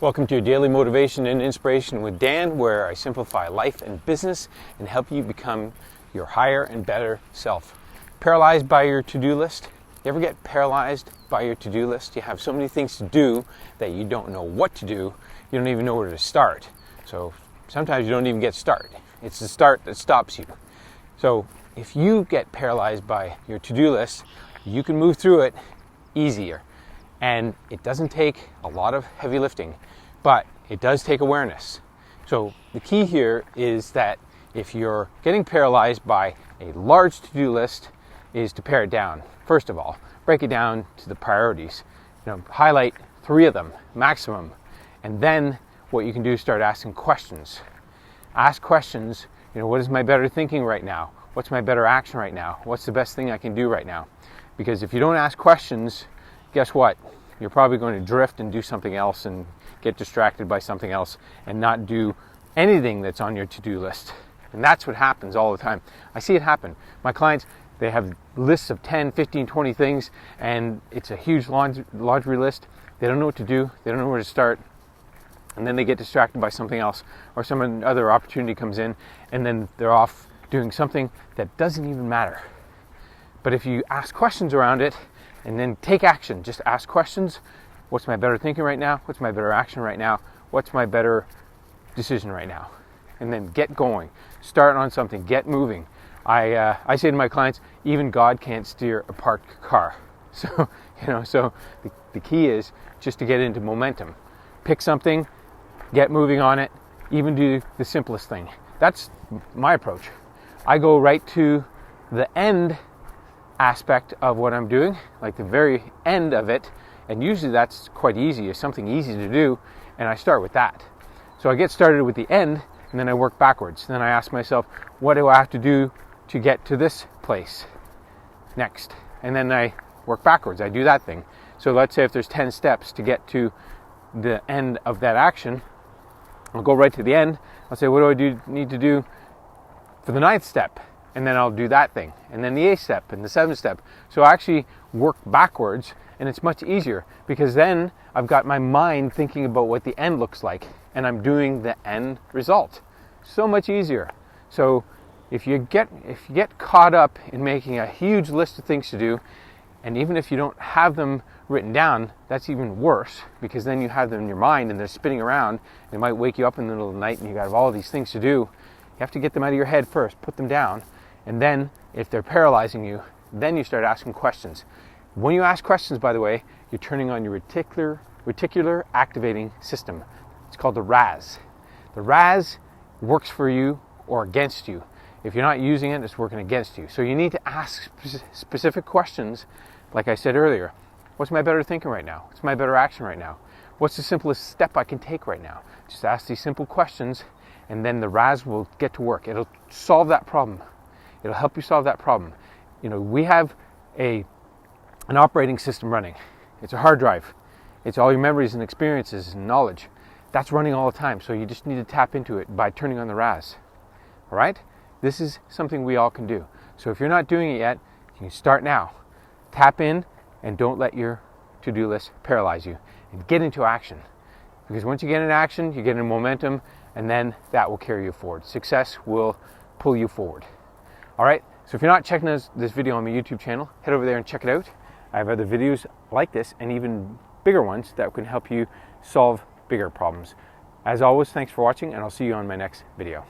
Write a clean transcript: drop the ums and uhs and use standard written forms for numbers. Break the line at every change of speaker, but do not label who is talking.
Welcome to your daily motivation and inspiration with Dan, where I simplify life and business and help you become your higher and better self. Paralyzed by your to-do list? You ever get paralyzed by your to-do list? You have so many things to do that you don't know what to do. You don't even know where to start. So sometimes you don't even get started. It's the start that stops you. So if you get paralyzed by your to-do list, you can move through it easier. And it doesn't take a lot of heavy lifting, but it does take awareness. So the key here is that if you're getting paralyzed by a large to-do list, is to pare it down. First of all, break it down to the priorities. Highlight 3 of them maximum, and then what you can do is start asking questions. Ask questions. What is my better thinking right now? What's my better action right now? What's the best thing I can do right now? Because if you don't ask questions, guess what? You're probably going to drift and do something else and get distracted by something else and not do anything that's on your to-do list. And that's what happens all the time. I see it happen. My clients, they have lists of 10, 15, 20 things, and it's a huge laundry list. They don't know what to do. They don't know where to start. And then they get distracted by something else, or some other opportunity comes in, and then they're off doing something that doesn't even matter. But if you ask questions around it, and then take action. Just ask questions. What's my better thinking right now? What's my better action right now? What's my better decision right now? And then get going. Start on something. Get moving. I say to my clients, even God can't steer a parked car. So, the key is just to get into momentum. Pick something, get moving on it, even do the simplest thing. That's my approach. I go right to the end aspect of what I'm doing, like the very end of it, and usually that's quite easy. It's something easy to do, and I start with that. So I get started with the end, and then I work backwards. Then I ask myself, what do I have to do to get to this place next? And then I work backwards. I do that thing. So let's say if there's 10 steps to get to the end of that action, I'll go right to the end. I'll say, what do I need to do for the 9th step? And then I'll do that thing, and then the 8th step and the 7th step. So I actually work backwards, and it's much easier because then I've got my mind thinking about what the end looks like, and I'm doing the end result. So much easier. So if you get caught up in making a huge list of things to do, and even if you don't have them written down, that's even worse, because then you have them in your mind and they're spinning around. They might wake you up in the middle of the night, and you got all these things to do. You have to get them out of your head first, put them down. And then, if they're paralyzing you, then you start asking questions. When you ask questions, by the way, you're turning on your reticular activating system. It's called the RAS. The RAS works for you or against you. If you're not using it, it's working against you. So you need to ask specific questions, like I said earlier. What's my better thinking right now? What's my better action right now? What's the simplest step I can take right now? Just ask these simple questions, and then the RAS will get to work. It'll solve that problem. It'll help you solve that problem. We have an operating system running. It's a hard drive. It's all your memories and experiences and knowledge. That's running all the time. So you just need to tap into it by turning on the RAS. All right? This is something we all can do. So if you're not doing it yet, you can start now. Tap in and don't let your to-do list paralyze you. And get into action. Because once you get into action, you get into momentum, and then that will carry you forward. Success will pull you forward. All right, so if you're not checking this video on my YouTube channel, head over there and check it out. I have other videos like this and even bigger ones that can help you solve bigger problems. As always, thanks for watching, and I'll see you on my next video.